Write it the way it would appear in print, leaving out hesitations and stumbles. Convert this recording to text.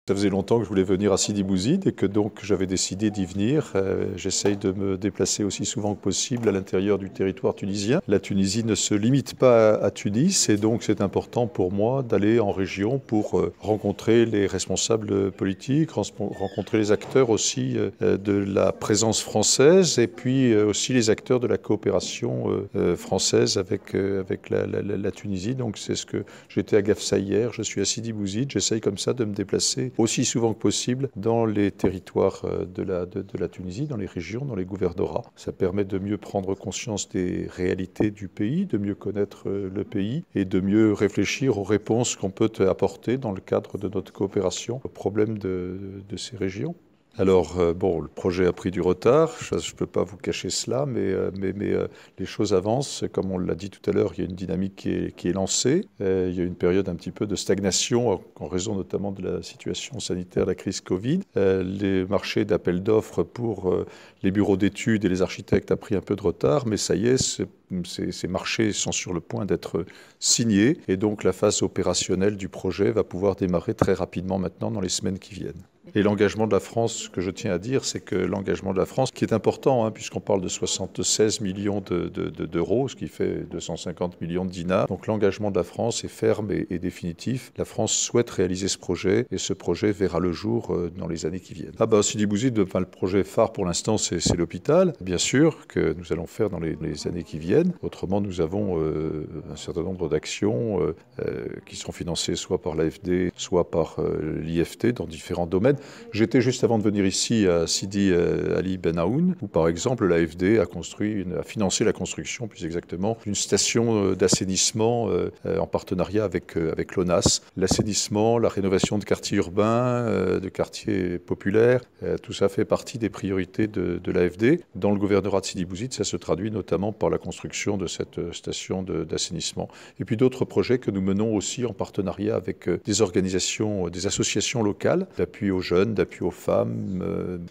Ça faisait longtemps que je voulais venir à Sidi Bouzid et que donc j'avais décidé d'y venir. J'essaye de me déplacer aussi souvent que possible à l'intérieur du territoire tunisien. La Tunisie ne se limite pas à Tunis et donc c'est important pour moi d'aller en région pour rencontrer les responsables politiques, rencontrer les acteurs aussi de la présence française et puis aussi les acteurs de la coopération française avec la Tunisie. Donc c'est ce que j'étais à Gafsa hier, je suis à Sidi Bouzid, j'essaye comme ça de me déplacer aussi souvent que possible dans les territoires de la Tunisie, dans les régions, dans les gouvernorats. Ça permet de mieux prendre conscience des réalités du pays, de mieux connaître le pays et de mieux réfléchir aux réponses qu'on peut apporter dans le cadre de notre coopération aux problèmes de ces régions. Alors, bon, le projet a pris du retard, je ne peux pas vous cacher cela, mais les choses avancent. Comme on l'a dit tout à l'heure, il y a une dynamique qui est lancée. Il y a une période un petit peu de stagnation en raison notamment de la situation sanitaire, la crise Covid. Les marchés d'appel d'offres pour les bureaux d'études et les architectes a pris un peu de retard, mais ça y est, ces marchés sont sur le point d'être signés et donc la phase opérationnelle du projet va pouvoir démarrer très rapidement maintenant dans les semaines qui viennent. Et l'engagement de la France, ce que je tiens à dire, c'est que l'engagement de la France, qui est important, puisqu'on parle de 76 millions d'euros, ce qui fait 250 millions de dinars, donc l'engagement de la France est ferme et définitif. La France souhaite réaliser ce projet et ce projet verra le jour dans les années qui viennent. Sidi Bouzid, le projet phare pour l'instant, c'est l'hôpital, bien sûr, que nous allons faire dans les années qui viennent. Autrement, nous avons un certain nombre d'actions qui sont financées soit par l'AFD, soit par l'IFT dans différents domaines. J'étais juste avant de venir ici à Sidi Ali Ben Aoun, où par exemple l'AFD a financé la construction, plus exactement, d'une station d'assainissement en partenariat avec l'ONAS. L'assainissement, la rénovation de quartiers urbains, de quartiers populaires, tout ça fait partie des priorités de l'AFD. Dans le gouvernorat de Sidi Bouzid, ça se traduit notamment par la construction de cette station d'assainissement. Et puis d'autres projets que nous menons aussi en partenariat avec des organisations, des associations locales d'appui aux jeunes, d'appui aux femmes,